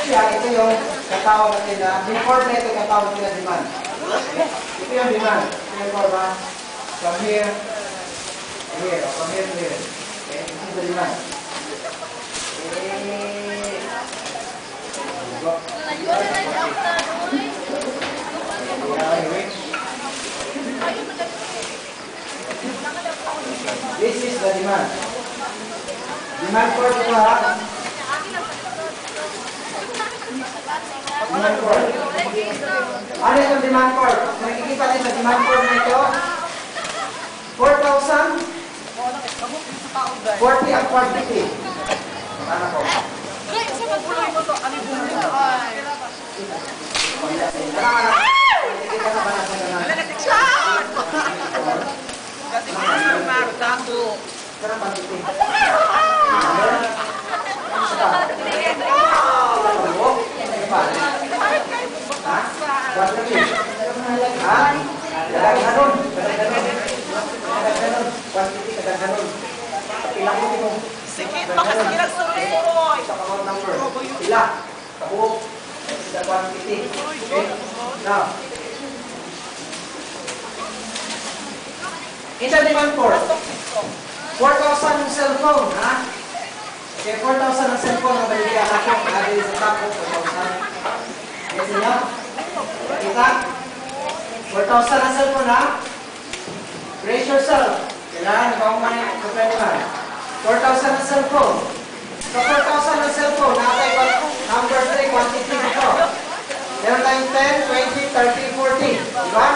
siya, ito yung katawag natin na, before na ito katawag natin na demand. Ito yung demand. Ito yung ba? From here, here, or from here to here. Okay, this is the demand. This is the demand. Demand for ito ha. Demand for. Ano yung demand for? Nakikita natin sa demand for na ito. 4,000. 40 ang quantity. Ano ko? Sikit, baka sige nagsuloy mo. Sila, kabuok, sa quantity. Okay? Now, in the demand for 4,000 cellphone, ha? Okay, 4,000 ang cellphone na baligya ako. Nari sa top ko, 4,000. Yes, niyo? Kita? 4,000 ang cellphone, ha? Brace yourself. Kailangan, ikaw man yung kapaliman. 4,000 ang cellphone. So, 4,000 ang cellphone. Nakatay pa, number 3, quantity nito. Meron tayong 10, 20, 30, 40. Diba?